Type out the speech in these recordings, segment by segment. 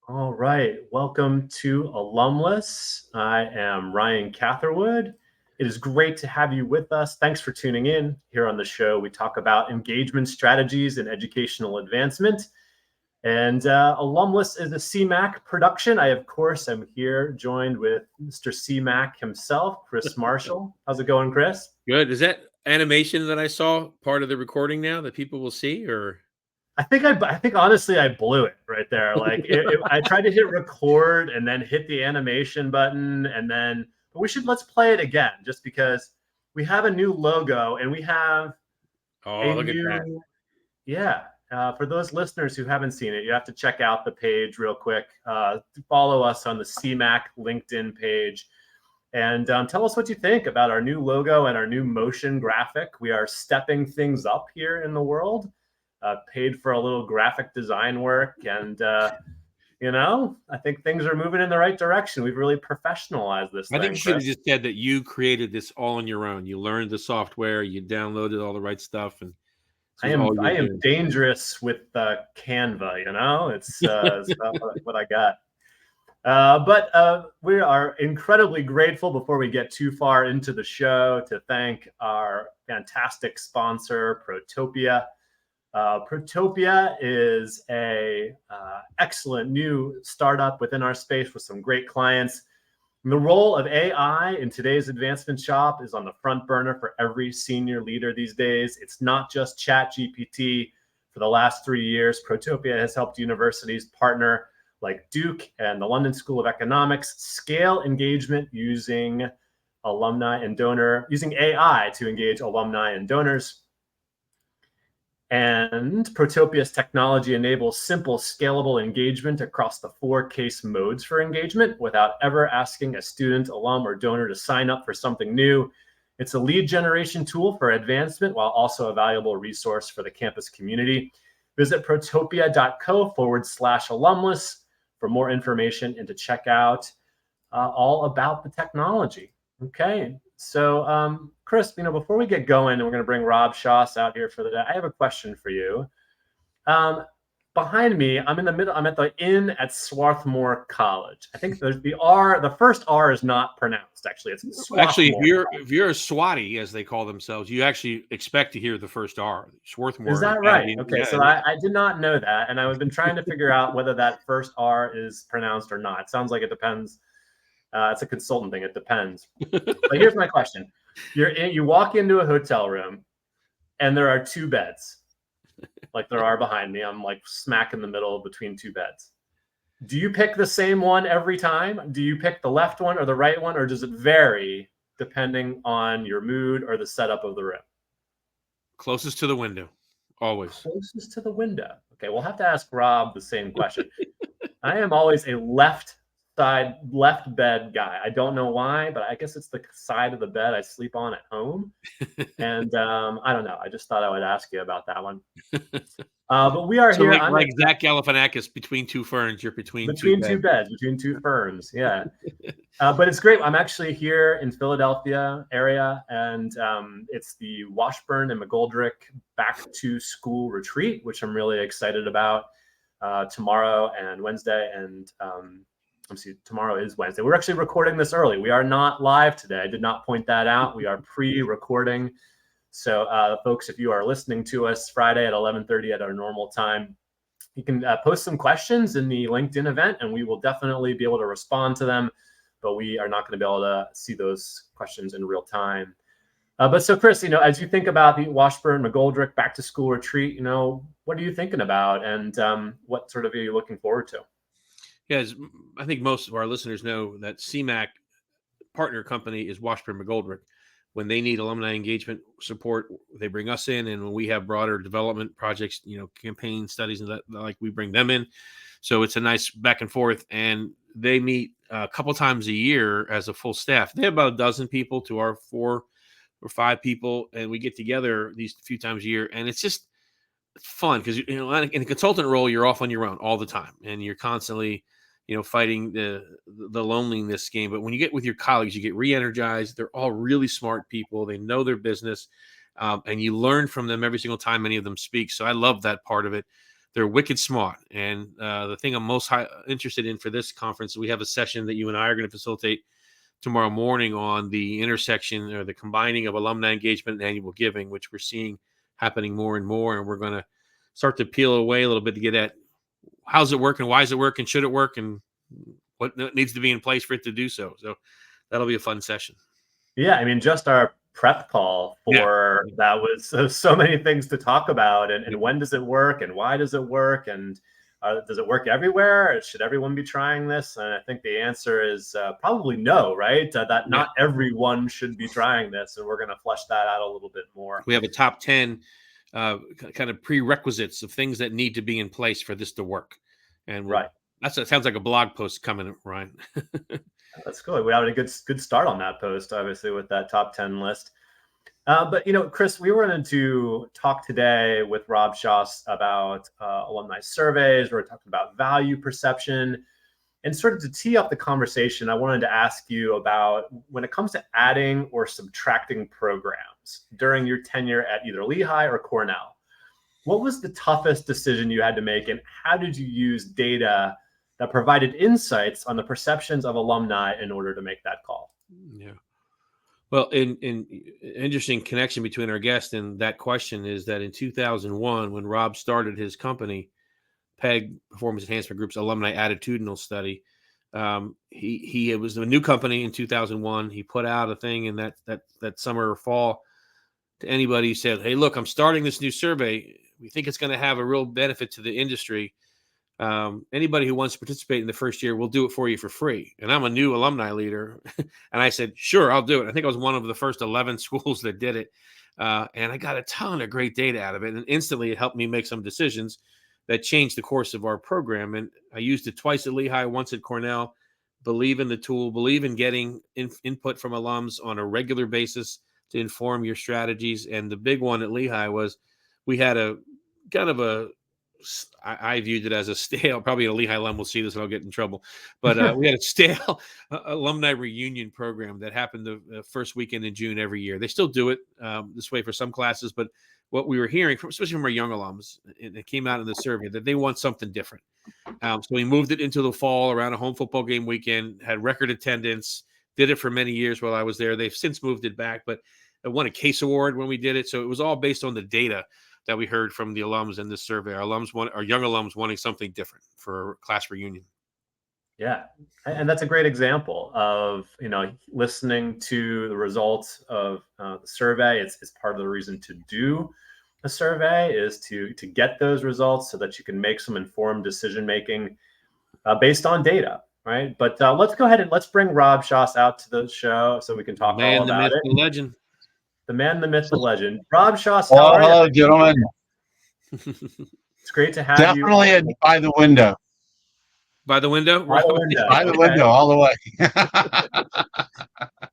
All right. Welcome to Alumless. I am Ryan Catherwood. It is great to have you with us. Thanks for tuning in. Here on the show, we talk about engagement strategies and educational advancement. And Alumless is a CMAC production. I, of course, am here joined with Mr. CMAC himself, Chris Marshall. How's it going, Chris? Good. Is that animation that I saw part of the recording now that people will see, or? I think honestly I blew it right there. I tried to hit record and then hit the animation button but let's play it again just because we have a new logo and we have Look at that. Yeah. For those listeners who haven't seen it, you have to check out the page real quick. Follow us on the CMAC LinkedIn page and tell us what you think about our new logo and our new motion graphic. We are stepping things up here in the world. Paid for a little graphic design work, and I think things are moving in the right direction. We've really professionalized this thing. I think you should have just said that you created this all on your own. You learned the software, you downloaded all the right stuff, and I am dangerous with Canva. It's what I got. But we are incredibly grateful, before we get too far into the show, to thank our fantastic sponsor, Protopia. Protopia is a excellent new startup within our space with some great clients. And the role of AI in today's advancement shop is on the front burner for every senior leader these days. It's not just ChatGPT. For the last 3 years, Protopia has helped universities partner like Duke and the London School of Economics scale engagement using AI to engage alumni and donors. And Protopia's technology enables simple, scalable engagement across the 4 case modes for engagement without ever asking a student, alum, or donor to sign up for something new. It's a lead generation tool for advancement while also a valuable resource for the campus community. Visit protopia.co/alumless for more information and to check out all about the technology. Okay. So, Chris, before we get going, and we're going to bring Rob Shoss out here for the day, I have a question for you. Behind me, I'm in the middle. I'm at the inn at Swarthmore College. I think the first R is not pronounced. Actually, it's Swarthmore. Actually, if you're a Swati, as they call themselves, you actually expect to hear the first R. Swarthmore. Is that right? Okay, so I did not know that, and I've been trying to figure out whether that first R is pronounced or not. It sounds like it depends. It's a consultant thing. It depends. But here's my question. You walk into a hotel room and there are 2 beds, like there are behind me. I'm like smack in the middle between 2 beds. Do you pick the same one every time? Do you pick the left one or the right one, or does it vary depending on your mood or the setup of the room? Closest to the window, always. Closest to the window. Okay, we'll have to ask Rob the same question. I am always a left bed guy. I don't know why, but I guess it's the side of the bed I sleep on at home. And I don't know. I just thought I would ask you about that one. But we are here. Like Zach Galifianakis, between 2 ferns. You're between 2 beds, between 2 ferns. Yeah. But it's great. I'm actually here in Philadelphia area, and it's the Washburn and McGoldrick Back to School Retreat, which I'm really excited about. Tomorrow and Wednesday, and tomorrow is Wednesday. We're actually recording this early. We are not live today. I did not point that out. We are pre-recording. So folks, if you are listening to us Friday at 11:30 at our normal time, you can post some questions in the LinkedIn event, and we will definitely be able to respond to them. But we are not going to be able to see those questions in real time. But so, Chris, as you think about the Washburn McGoldrick Back to School Retreat, what are you thinking about, and what sort of are you looking forward to? Yes, I think most of our listeners know that CMAC partner company is Washburn McGoldrick. When they need alumni engagement support, they bring us in, and when we have broader development projects, campaign studies and that, like, we bring them in. So it's a nice back and forth, and they meet a couple times a year as a full staff. They have about a dozen people to our 4 or 5 people, and we get together these few times a year, and it's just fun because in a consultant role, you're off on your own all the time, and you're constantly fighting the loneliness game. But when you get with your colleagues, you get re-energized. They're all really smart people. They know their business, and you learn from them every single time many of them speak. So I love that part of it. they're wicked smart. And the thing I'm most interested in for this conference, we have a session that you and I are going to facilitate tomorrow morning on the intersection or the combining of alumni engagement and annual giving, which we're seeing happening more and more. And we're going to start to peel away a little bit to get at how's it working, why is it working, should it work, and what needs to be in place for it to do so. So that'll be a fun session. Yeah, I mean, just our prep call for that was so many things to talk about, and when does it work, and why does it work, and does it work everywhere? Should everyone be trying this? And I think the answer is probably no, right? That not everyone should be trying this, and we're going to flesh that out a little bit more. We have a top 10 kind of prerequisites of things that need to be in place for this to work. And that sounds like a blog post coming, Ryan. That's good. We had a good start on that post, obviously, with that top 10 list. But, Chris, we were going to talk today with Rob Shoss about alumni surveys. We're talking about value perception. And sort of to tee up the conversation, I wanted to ask you about when it comes to adding or subtracting programs during your tenure at either Lehigh or Cornell. What was the toughest decision you had to make, and how did you use data that provided insights on the perceptions of alumni in order to make that call? Yeah. Well, in interesting connection between our guest and that question is that in 2001, when Rob started his company, PEG Performance Enhancement Group's Alumni Attitude Study, it was a new company in 2001. He put out a thing in that summer or fall to anybody who said, "Hey, look, I'm starting this new survey. We think it's going to have a real benefit to the industry. Anybody who wants to participate in the first year, we'll do it for you for free." And I'm a new alumni leader. And I said, sure, I'll do it. I think I was one of the first 11 schools that did it. And I got a ton of great data out of it. And instantly it helped me make some decisions that changed the course of our program. And I used it twice at Lehigh, once at Cornell. Believe in the tool, believe in getting input from alums on a regular basis to inform your strategies. And the big one at Lehigh was we had a kind of a, I viewed it as a stale, probably a Lehigh alum will see this and I'll get in trouble, but we had a stale alumni reunion program that happened the first weekend in June every year. They still do it this way for some classes, but what we were hearing, especially from our young alums, and it came out in the survey, that they want something different. So we moved it into the fall around a home football game weekend, had record attendance, did it for many years while I was there. They've since moved it back, but I won a case award when we did it. So it was all based on the data that we heard from the alums in this survey. Our young alums wanting something different for class reunion. Yeah. And that's a great example of, listening to the results of the survey. It's part of the reason to do a survey is to get those results so that you can make some informed decision-making based on data, right? But let's go ahead and let's bring Rob Shoss out to the show so we can talk all about it. The legend. The man, the myth, the legend. Rob Shoss. Hello, gentlemen. It's great to have you. Definitely by the window. By the window? By the window. By the window, all the way.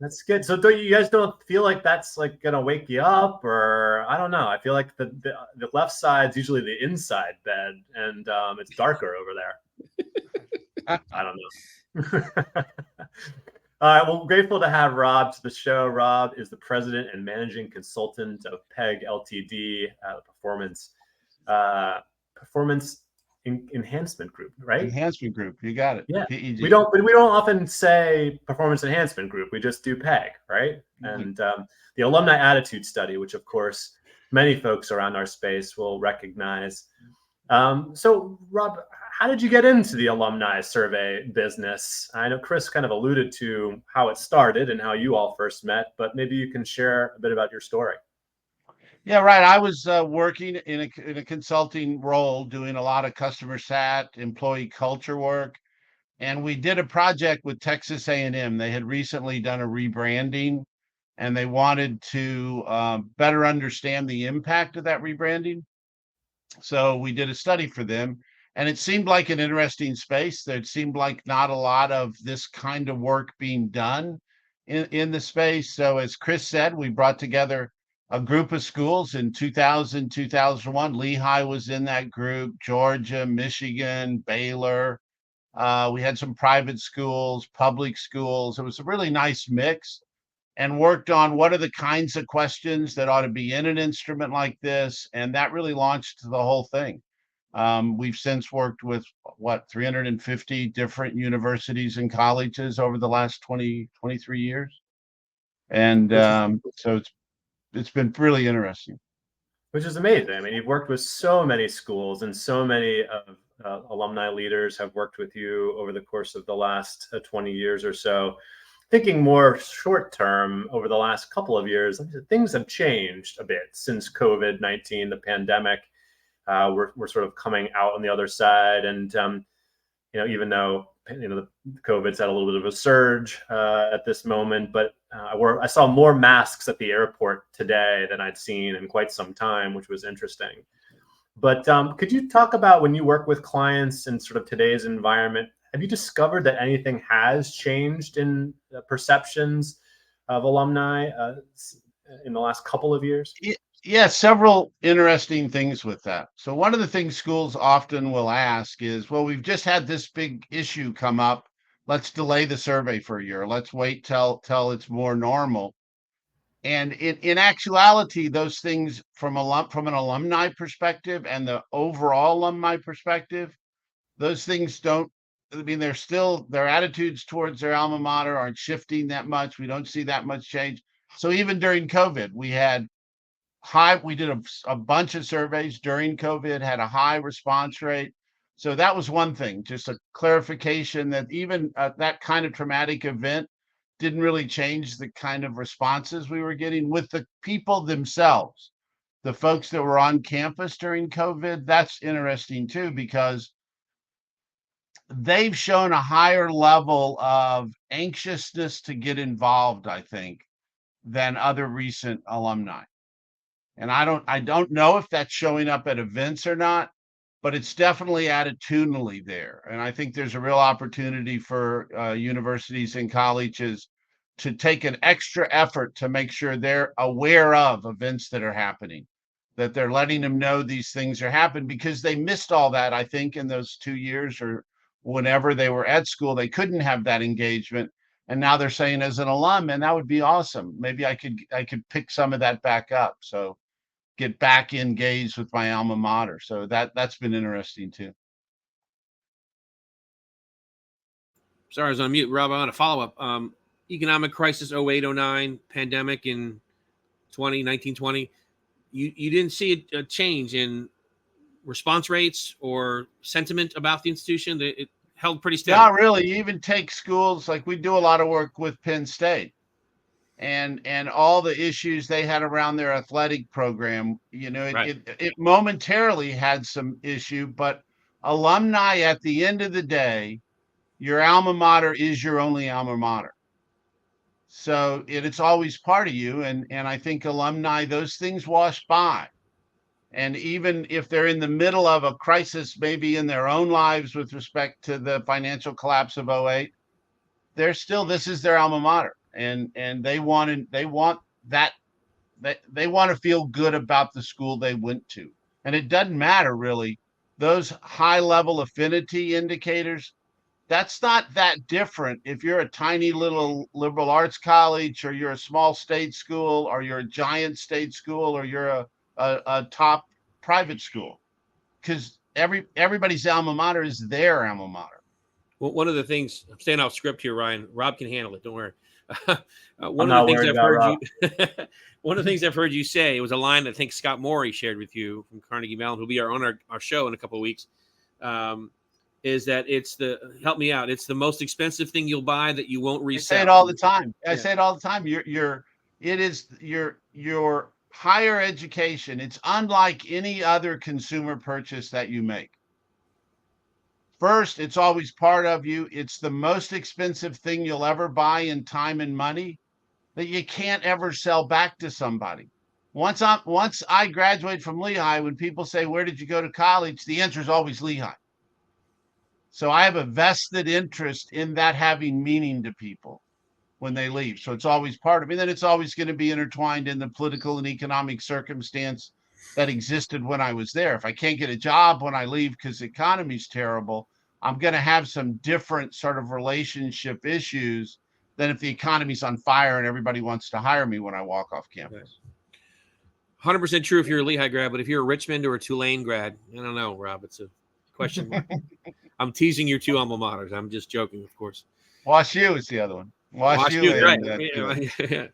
That's good. So you guys don't feel like that's like going to wake you up, or I don't know. I feel like the left side's usually the inside bed, and it's darker over there. I don't know. All right. Well, grateful to have Rob to the show. Rob is the president and managing consultant of PEG Ltd, Performance Enhancement Group, right? Enhancement Group. You got it. Yeah. PEG. We don't often say Performance Enhancement Group. We just do PEG, right? Mm-hmm. And the Alumni Attitude Study, which of course many folks around our space will recognize. So, Rob, how did you get into the alumni survey business? I know Chris kind of alluded to how it started and how you all first met, but maybe you can share a bit about your story. Yeah, right. I was working in a consulting role, doing a lot of customer sat, employee culture work, and we did a project with Texas A&M. They had recently done a rebranding, and they wanted to better understand the impact of that rebranding. So we did a study for them, and it seemed like an interesting space. There seemed like not a lot of this kind of work being done in the space. So as Chris said, we brought together a group of schools in 2000, 2001. Lehigh was in that group, Georgia, Michigan, Baylor. We had some private schools, public schools. It was a really nice mix, and worked on what are the kinds of questions that ought to be in an instrument like this. And that really launched the whole thing. We've since worked with 350 different universities and colleges over the last 23 years. And so it's been really interesting. Which is amazing. I mean, you've worked with so many schools, and so many of alumni leaders have worked with you over the course of the last 20 years or so. Thinking more short term, over the last couple of years, things have changed a bit since COVID-19, the pandemic. We're sort of coming out on the other side, and even though the COVID's had a little bit of a surge at this moment, but I saw more masks at the airport today than I'd seen in quite some time, which was interesting. But could you talk about, when you work with clients in sort of today's environment, have you discovered that anything has changed in perceptions of alumni in the last couple of years? Yeah, several interesting things with that. So one of the things schools often will ask is, well, we've just had this big issue come up. Let's delay the survey for a year. Let's wait till it's more normal. And in actuality, those things from an alumni perspective and the overall alumni perspective, those things don't, I mean, they're still, their attitudes towards their alma mater aren't shifting that much. We don't see that much change. So even during COVID, we did a bunch of surveys during COVID, had a high response rate. So that was one thing, just a clarification that even that kind of traumatic event didn't really change the kind of responses we were getting with the people themselves. The folks that were on campus during COVID, that's interesting too, because they've shown a higher level of anxiousness to get involved, I think, than other recent alumni. And I don't know if that's showing up at events or not, but it's definitely attitudinally there. And I think there's a real opportunity for universities and colleges to take an extra effort to make sure they're aware of events that are happening, that they're letting them know these things are happening, because they missed all that, I think, in those 2 years or whenever they were at school. They couldn't have that engagement. And now they're saying, as an alum, and that would be awesome. Maybe I could pick some of that back up. So get back engaged with my alma mater. So that's been interesting too. Sorry, I was on mute. Rob, I want to follow up. Economic crisis, 08, 09, pandemic in 1920. You didn't see a change in response rates or sentiment about the institution? It held pretty steady. Not really. You even take schools, like we do a lot of work with Penn State. And all the issues they had around their athletic program, Right. it momentarily had some issue, but alumni, at the end of the day, your alma mater is your only alma mater. So it's always part of you. And I think alumni, those things wash by. And even if they're in the middle of a crisis, maybe in their own lives with respect to the financial collapse of 08, they're still, this is their alma mater. And they want to feel good about the school they went to. And it doesn't matter really, those high level affinity indicators, that's not that different if you're a tiny little liberal arts college, or you're a small state school, or you're a giant state school, or you're a top private school, because everybody's alma mater is their alma mater. Well, one of the things, I'm staying off script here, Ryan. Rob can handle it. Don't worry. One of the things I've heard you say, it was a line that I think Scott Morey shared with you from Carnegie Mellon, who'll be on our show in a couple of weeks, is that it's help me out, it's the most expensive thing you'll buy that you won't resell. I say it all the time. I say it all the time. It is your higher education. It's unlike any other consumer purchase that you make. First, it's always part of you. It's the most expensive thing you'll ever buy in time and money that you can't ever sell back to somebody. Once I graduate from Lehigh, when people say, where did you go to college? The answer is always Lehigh. So I have a vested interest in that having meaning to people when they leave. So it's always part of me. Then it's always going to be intertwined in the political and economic circumstance that existed when I was there. If I can't get a job when I leave because the economy's terrible, I'm going to have some different sort of relationship issues than if the economy's on fire and everybody wants to hire me when I walk off campus. 100% true if you're a Lehigh grad, but if you're a Richmond or a Tulane grad, I don't know, Rob. It's a question mark. I'm teasing your two alma maters. I'm just joking, of course. Wash U is the other one. Wash U right. and Yeah.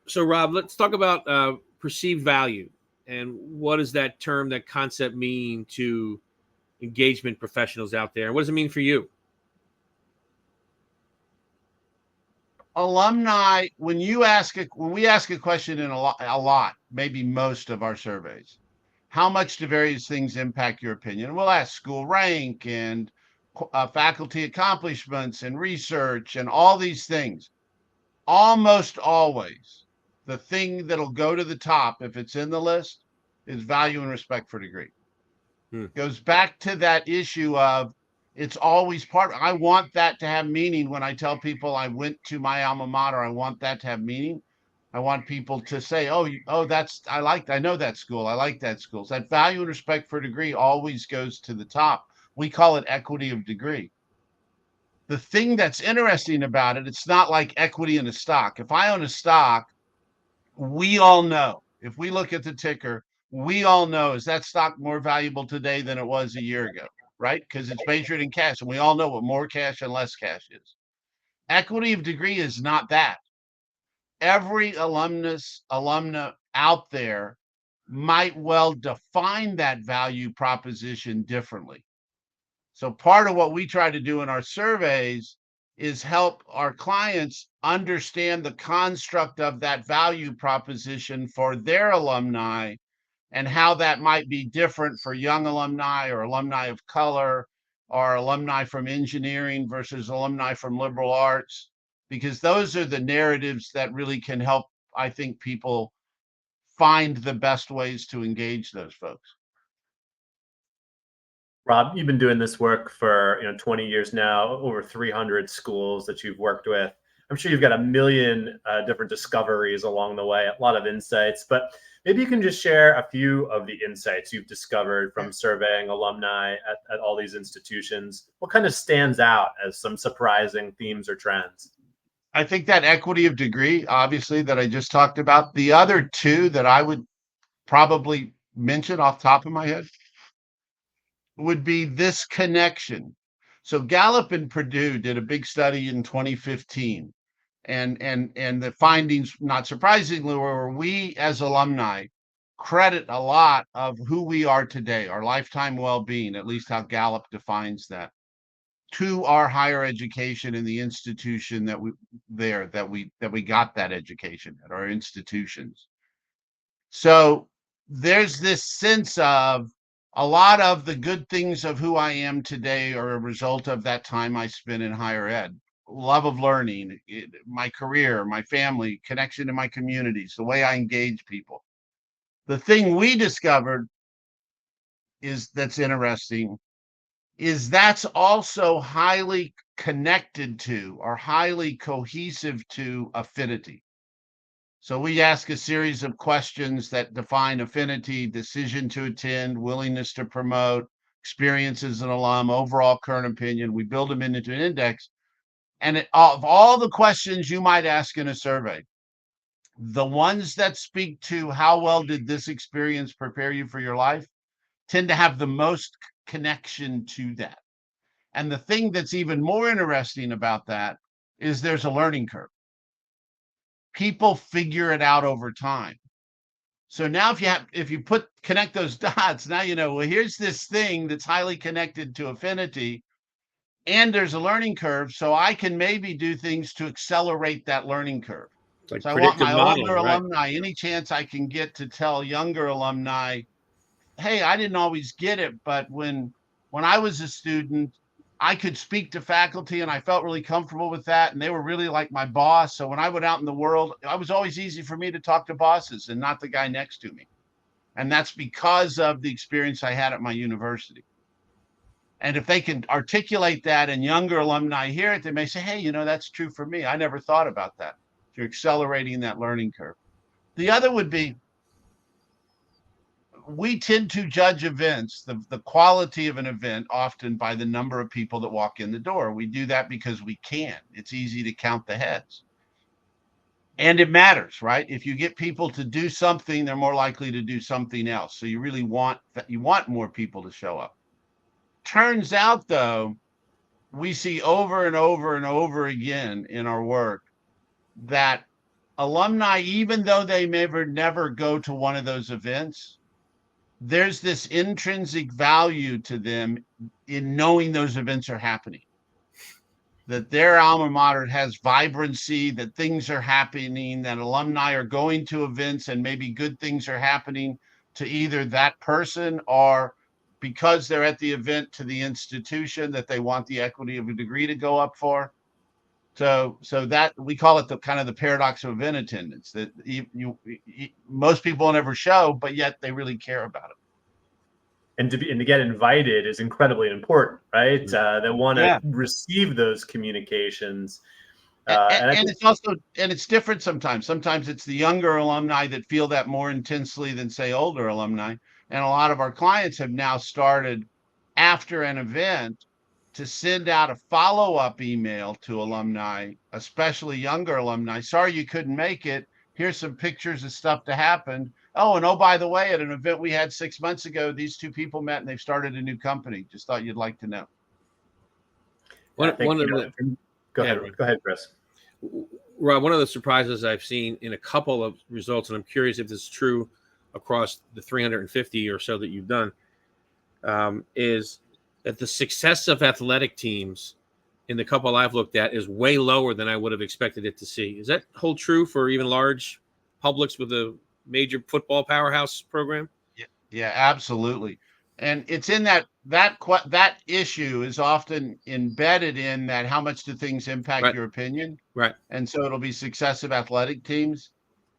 So Rob, let's talk about perceived value, and what does that term, that concept, mean to engagement professionals out there? What does it mean for you? Alumni, when we ask a question in a lot, maybe most of our surveys, how much do various things impact your opinion? We'll ask school rank and faculty accomplishments and research and all these things. Almost always, the thing that'll go to the top, if it's in the list, is value and respect for degree. Goes back to that issue of, it's always I want that to have meaning. When I tell people I went to my alma mater, I want that to have meaning. I want people to say, I know that school. I like that school. So that value and respect for degree always goes to the top. We call it equity of degree. The thing that's interesting about it, it's not like equity in a stock. If I own a stock, we all know, if we look at the ticker, we all know, is that stock more valuable today than it was a year ago, right? Because it's measured in cash, and we all know what more cash and less cash is. Equity of degree is not that. Every alumna out there might well define that value proposition differently. So part of what we try to do in our surveys is help our clients understand the construct of that value proposition for their alumni, and how that might be different for young alumni or alumni of color or alumni from engineering versus alumni from liberal arts, because those are the narratives that really can help, I think, people find the best ways to engage those folks. Rob, you've been doing this work for 20 years now, over 300 schools that you've worked with. I'm sure you've got a million different discoveries along the way, a lot of insights, but maybe you can just share a few of the insights you've discovered from surveying alumni at all these institutions. What kind of stands out as some surprising themes or trends? I think that equity of degree, obviously, that I just talked about. The other two that I would probably mention off the top of my head would be this connection. So Gallup and Purdue did a big study in 2015, and the findings, not surprisingly, were we as alumni credit a lot of who we are today, our lifetime well-being, at least how Gallup defines that, to our higher education in the institution that we got that education at our institutions. So there's this sense of a lot of the good things of who I am today are a result of that time I spent in higher ed. Love of learning, my career, my family, connection to my communities, the way I engage people. The thing we discovered that's interesting is that's also highly connected to or highly cohesive to affinity. So we ask a series of questions that define affinity: decision to attend, willingness to promote, experience as an alum, overall current opinion. We build them into an index. And of all the questions you might ask in a survey, the ones that speak to how well did this experience prepare you for your life tend to have the most connection to that. And the thing that's even more interesting about that is there's a learning curve. People figure it out over time. So now if you connect those dots, now well, here's this thing that's highly connected to affinity, and there's a learning curve, so I can maybe do things to accelerate that learning curve. Like so I want my older right? Alumni, any chance I can get to tell younger alumni, hey, I didn't always get it, but when I was a student, I could speak to faculty and I felt really comfortable with that. And they were really like my boss. So when I went out in the world, it was always easy for me to talk to bosses and not the guy next to me. And that's because of the experience I had at my university. And if they can articulate that and younger alumni hear it, they may say, hey, that's true for me. I never thought about that. You're accelerating that learning curve. The other would be, we tend to judge events, the quality of an event, often by the number of people that walk in the door. We do that because we can. It's easy to count the heads. And it matters, right? If you get people to do something, they're more likely to do something else. So you really want that, you want more people to show up. Turns out, though, we see over and over and over again in our work that alumni, even though they never go to one of those events, there's this intrinsic value to them in knowing those events are happening, that their alma mater has vibrancy, that things are happening, that alumni are going to events and maybe good things are happening to either that person or because they're at the event to the institution that they want the equity of a degree to go up for. So that we call it the kind of the paradox of event attendance, that most people will never show, but yet they really care about it. And to get invited is incredibly important, right? They want to receive those communications. And it's also, and it's different sometimes. Sometimes it's the younger alumni that feel that more intensely than, say, older alumni. And a lot of our clients have now started after an event to send out a follow-up email to alumni, especially younger alumni. Sorry you couldn't make it. Here's some pictures of stuff that happened. Oh, and by the way, at an event we had 6 months ago, these two people met and they've started a new company. Just thought you'd like to know. Go ahead, Chris. Rob, one of the surprises I've seen in a couple of results, and I'm curious if this is true across the 350 or so that you've done, is that the success of athletic teams in the couple I've looked at is way lower than I would have expected it to see. Is that hold true for even large publics with a major football powerhouse program? Yeah, absolutely. And it's in that issue is often embedded in that, how much do things impact your opinion? Right. And so it'll be successive athletic teams.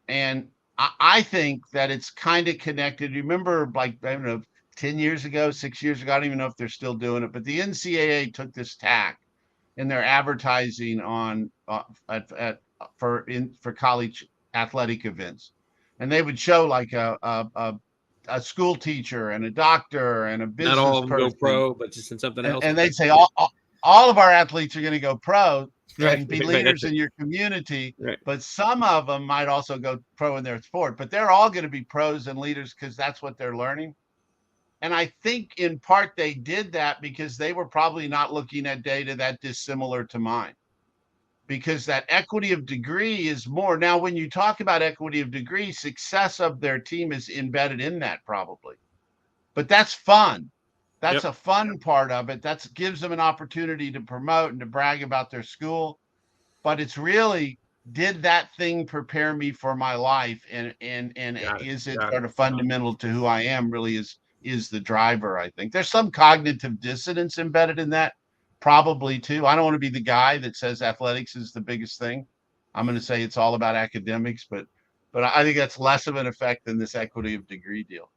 And I think that it's kind of connected. You remember, like, I don't know, 10 years ago, 6 years ago, I don't even know if they're still doing it, but the NCAA took this tack in their advertising on for college athletic events. And they would show like a school teacher and a doctor and a business Not all of them person go pro, but just in something else. And they'd say all of our athletes are going to go pro and be leaders in your community, but some of them might also go pro in their sport, but they're all going to be pros and leaders because that's what they're learning. And I think in part they did that because they were probably not looking at data that dissimilar to mine, because that equity of degree is more. Now, when you talk about equity of degree, success of their team is embedded in that probably, but that's fun. That's a fun part of it. That gives them an opportunity to promote and to brag about their school. But it's really, did that thing prepare me for my life? And is it sort of fundamental to who I am? Really is the driver, I think. There's some cognitive dissonance embedded in that, probably too. I don't want to be the guy that says athletics is the biggest thing. I'm going to say it's all about academics, but I think that's less of an effect than this equity of degree deal.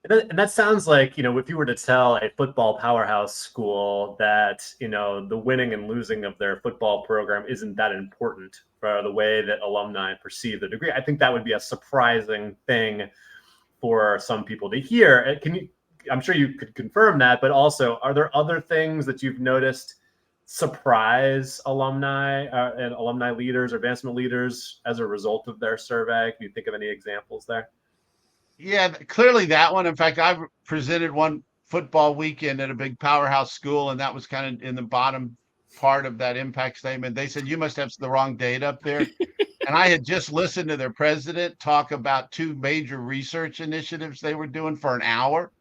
And that sounds like, if you were to tell a football powerhouse school that, the winning and losing of their football program isn't that important for the way that alumni perceive the degree, I think that would be a surprising thing for some people to hear. I'm sure you could confirm that, but also, are there other things that you've noticed surprise alumni and alumni leaders or advancement leaders as a result of their survey? Can you think of any examples there? Yeah, clearly that one. In fact, I've presented one football weekend at a big powerhouse school, and that was kind of in the bottom part of that impact statement. They said, you must have the wrong data up there. And I had just listened to their president talk about two major research initiatives they were doing for an hour.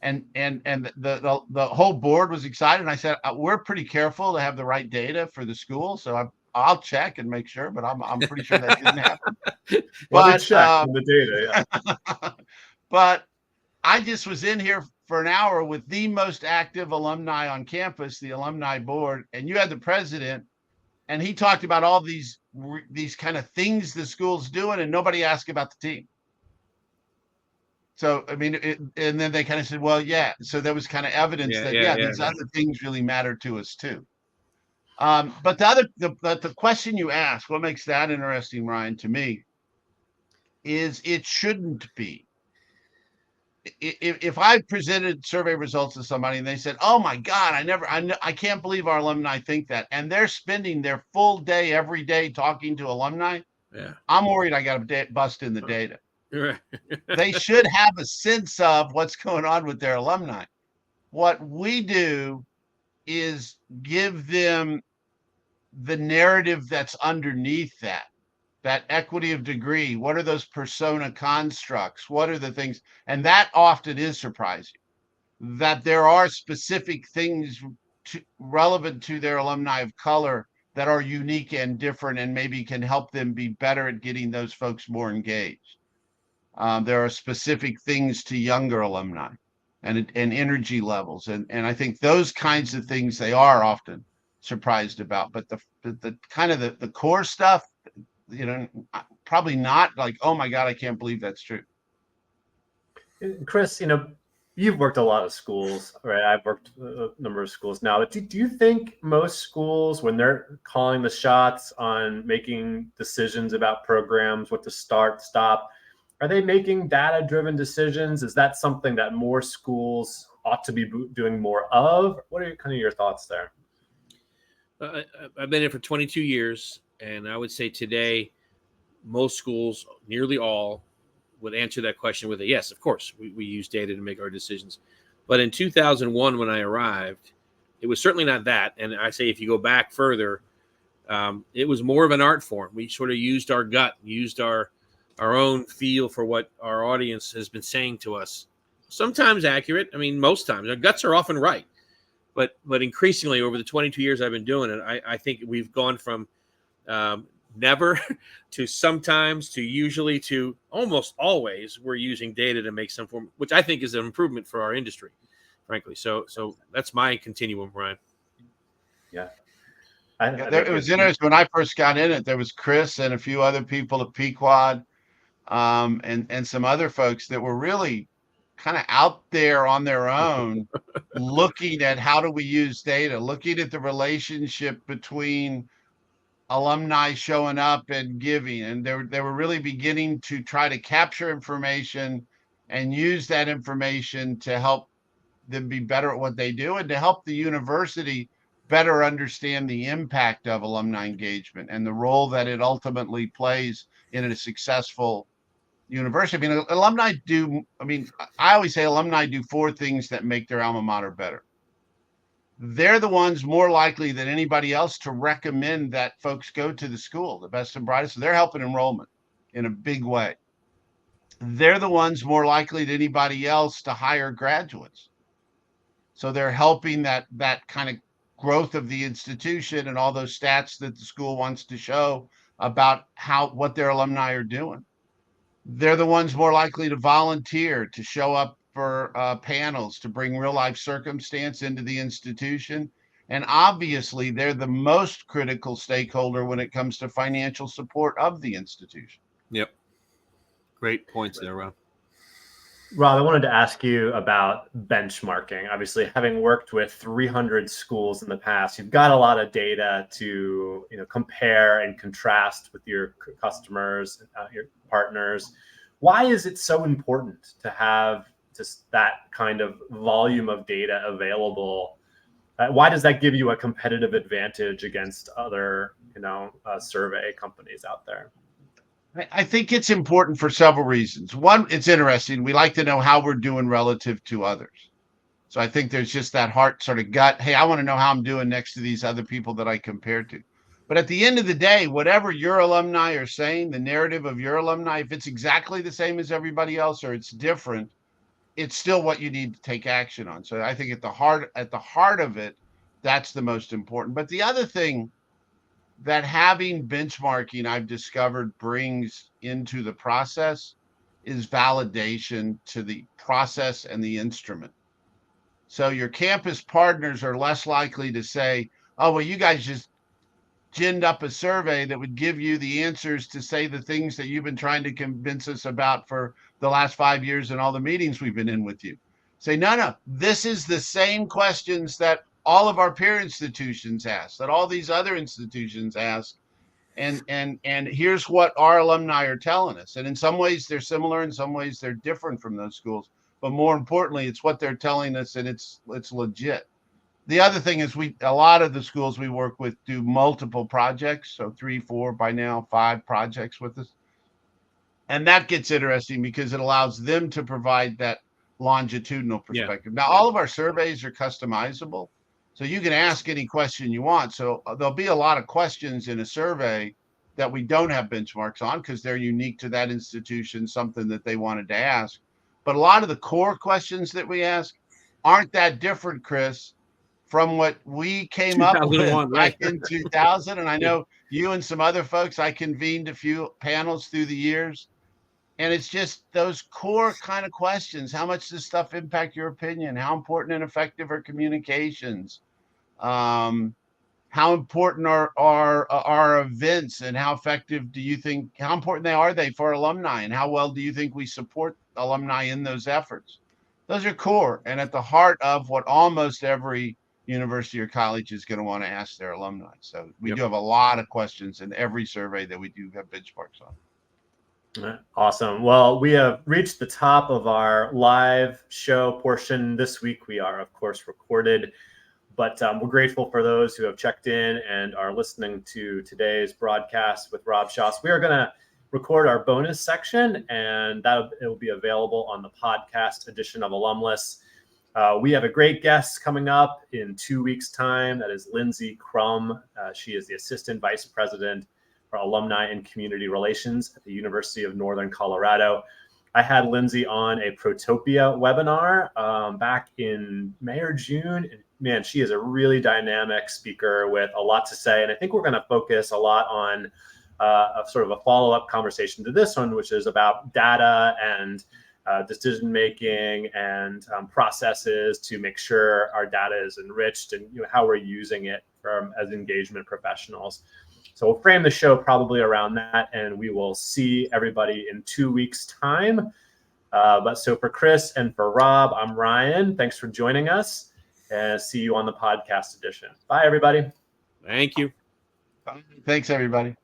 And the whole board was excited. And I said, we're pretty careful to have the right data for the school. So I'll check and make sure, but I'm pretty sure that didn't happen. Well, check on the data, yeah. But I just was in here for an hour with the most active alumni on campus, the alumni board, and you had the president, and he talked about all these kind of things the school's doing, and nobody asked about the team. So, I mean, and then they kind of said, well, yeah. So there was kind of evidence these other things really matter to us too. But the question you asked, what makes that interesting, Ryan, to me, is it shouldn't be. if I presented survey results to somebody and they said, "Oh my God, I can't believe our alumni think that," and they're spending their full day every day talking to alumni, Yeah. I'm worried I got to bust in the data. Right. They should have a sense of what's going on with their alumni. What we do is give them the narrative that's underneath that equity of degree. What are those persona constructs? What are the things? And that often is surprising, that there are specific things relevant to their alumni of color that are unique and different and maybe can help them be better at getting those folks more engaged. There are specific things to younger alumni and energy levels. And I think those kinds of things they are often surprised about. But the kind of the core stuff, probably not like, oh my God, I can't believe that's true. Chris, you've worked a lot of schools, right? I've worked a number of schools now. But do you think most schools, when they're calling the shots on making decisions about programs, what to start, stop, are they making data-driven decisions? Is that something that more schools ought to be doing more of? What are kind of your thoughts there? I've been here for 22 years, and I would say today, most schools, nearly all, would answer that question with a yes, of course. We use data to make our decisions. But in 2001, when I arrived, it was certainly not that. And I say if you go back further, it was more of an art form. We sort of used our gut, used our own feel for what our audience has been saying to us. Sometimes accurate. I mean, most times. Our guts are often right. But increasingly, over the 22 years I've been doing it, I think we've gone from never to sometimes to usually to almost always we're using data to make some form, which I think is an improvement for our industry, frankly. So that's my continuum, Brian. Yeah. It was interesting when I first got in it. There was Chris and a few other people at Pequod, and some other folks that were really kind of out there on their own, looking at how do we use data, looking at the relationship between alumni showing up and giving, and they were really beginning to try to capture information and use that information to help them be better at what they do and to help the university better understand the impact of alumni engagement and the role that it ultimately plays in a successful university. I mean, I always say alumni do four things that make their alma mater better. They're the ones more likely than anybody else to recommend that folks go to the school, the best and brightest. So they're helping enrollment in a big way. They're the ones more likely than anybody else to hire graduates. So they're helping that kind of growth of the institution and all those stats that the school wants to show about what their alumni are doing. They're the ones more likely to volunteer, to show up for panels, to bring real life circumstance into the institution. And obviously, they're the most critical stakeholder when it comes to financial support of the institution. Yep. Great points there, Rob. Rob, I wanted to ask you about benchmarking. Obviously, having worked with 300 schools in the past, you've got a lot of data to compare and contrast with your customers, your partners. Why is it so important to have just that kind of volume of data available? Why does that give you a competitive advantage against other, survey companies out there? I think it's important for several reasons. One, it's interesting. We like to know how we're doing relative to others. So I think there's just that heart sort of gut. Hey, I want to know how I'm doing next to these other people that I compare to. But at the end of the day, whatever your alumni are saying, the narrative of your alumni, if it's exactly the same as everybody else or it's different, it's still what you need to take action on. So I think at the heart of it, that's the most important. But the other thing that having benchmarking, I've discovered, brings into the process is validation to the process and the instrument. So your campus partners are less likely to say, oh, well, you guys just ginned up a survey that would give you the answers to say the things that you've been trying to convince us about for the last 5 years and all the meetings we've been in with you. Say, no, this is the same questions that all of our peer institutions ask, that all these other institutions ask, and here's what our alumni are telling us. And in some ways they're similar, in some ways they're different from those schools. but more importantly, it's what they're telling us, and it's legit. The other thing is a lot of the schools we work with do multiple projects, so 3, 4, by now 5 projects with us. And that gets interesting because it allows them to provide that longitudinal perspective. Now, all of our surveys are customizable, so you can ask any question you want. So there'll be a lot of questions in a survey that we don't have benchmarks on because they're unique to that institution, something that they wanted to ask. But a lot of the core questions that we ask aren't that different, Chris, from what we came up with back in 2000. And I know you and some other folks, I convened a few panels through the years. And it's just those core kind of questions. How much does stuff impact your opinion? How important and effective are communications? How important are events, and how effective do you think, how important are they for alumni, and how well do you think we support alumni in those efforts? Those are core and at the heart of what almost every university or college is going to want to ask their alumni. So we do have a lot of questions in every survey that we do have benchmarks on. Awesome. Well, we have reached the top of our live show portion this week. We are, of course, recorded, but we're grateful for those who have checked in and are listening to today's broadcast with Rob Shoss. We are going to record our bonus section, and it will be available on the podcast edition of Alumless. We have a great guest coming up in 2 weeks' time. That is Lindsay Crum. She is the Assistant Vice President for Alumni and Community Relations at the University of Northern Colorado. I had Lindsay on a Protopia webinar back in May or June. And man, she is a really dynamic speaker with a lot to say. And I think we're going to focus a lot on a sort of a follow-up conversation to this one, which is about data and decision-making and processes to make sure our data is enriched and how we're using it as engagement professionals. So we'll frame the show probably around that, and we will see everybody in 2 weeks' time. But so for Chris and for Rob, I'm Ryan. Thanks for joining us, and see you on the podcast edition. Bye, everybody. Thank you. Thanks, everybody.